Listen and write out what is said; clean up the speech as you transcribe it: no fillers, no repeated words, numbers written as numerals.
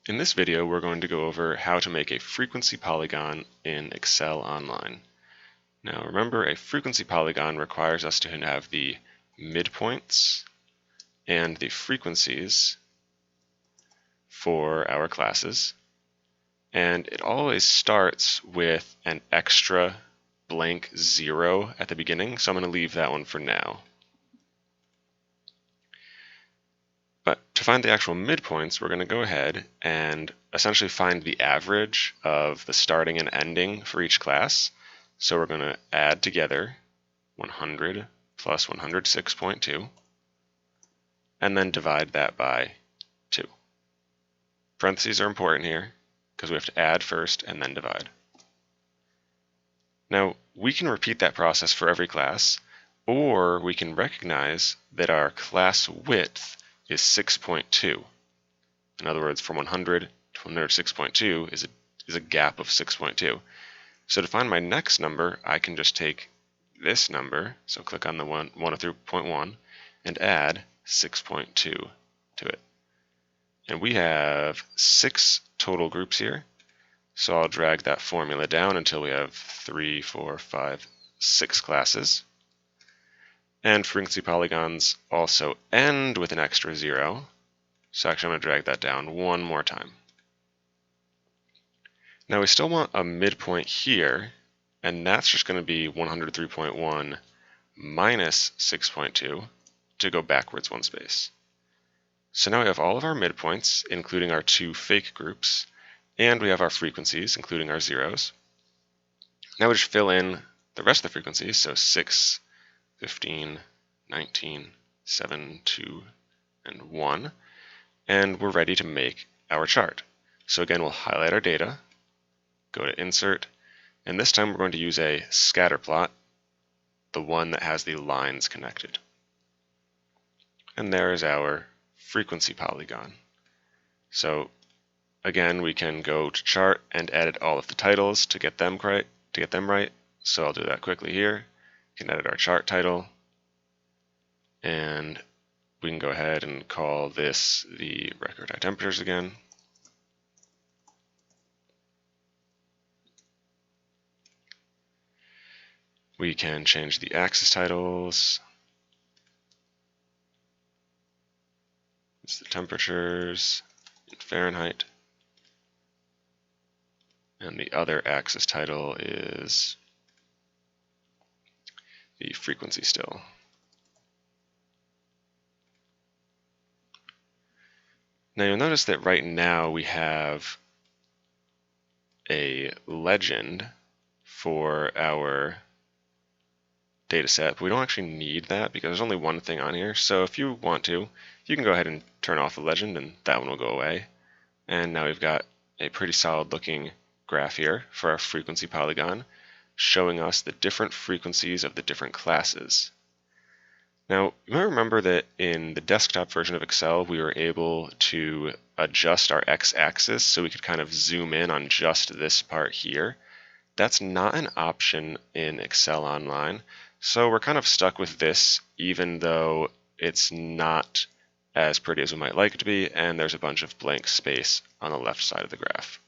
In this video, we're going to go over how to make a frequency polygon in Excel Online. Now remember, a frequency polygon requires us to have the midpoints and the frequencies for our classes, and it always starts with an extra blank 0 at the beginning, so I'm going to leave that one for now. But to find the actual midpoints, we're going to go ahead and essentially find the average of the starting and ending for each class. So we're going to add together 100 plus 106.2 and then divide that by 2. Parentheses are important here because we have to add first and then divide. Now we can repeat that process for every class, or we can recognize that our class width is 6.2. In other words, from 100 to 106.2 is a gap of 6.2. So to find my next number, I can just take this number, so click on the 103.1, and add 6.2 to it. And we have 6 total groups here, so I'll drag that formula down until we have 3, 4, 5, 6 classes. And frequency polygons also end with an extra 0. So actually I'm going to drag that down one more time. Now we still want a midpoint here, and that's just going to be 103.1 minus 6.2 to go backwards one space. So now we have all of our midpoints, including our 2 fake groups, and we have our frequencies, including our zeros. Now we just fill in the rest of the frequencies, so 6, 15, 19, 7, 2, and 1, and we're ready to make our chart. So again, we'll highlight our data, go to Insert, and this time we're going to use a scatter plot, the one that has the lines connected. And there is our frequency polygon. So again, we can go to Chart and edit all of the titles to get them right. So I'll do that quickly here. We can edit our chart title, and we can go ahead and call this the record high temperatures again. We can change the axis titles. It's the temperatures in Fahrenheit. And the other axis title is the frequency still. Now you'll notice that right now we have a legend for our data set, but we don't actually need that because there's only one thing on here. So if you want to, you can go ahead and turn off the legend and that one will go away. And now we've got a pretty solid looking graph here for our frequency polygon, showing us the different frequencies of the different classes. Now, you might remember that in the desktop version of Excel, we were able to adjust our x-axis so we could kind of zoom in on just this part here. That's not an option in Excel Online, so we're kind of stuck with this, even though it's not as pretty as we might like it to be, and there's a bunch of blank space on the left side of the graph.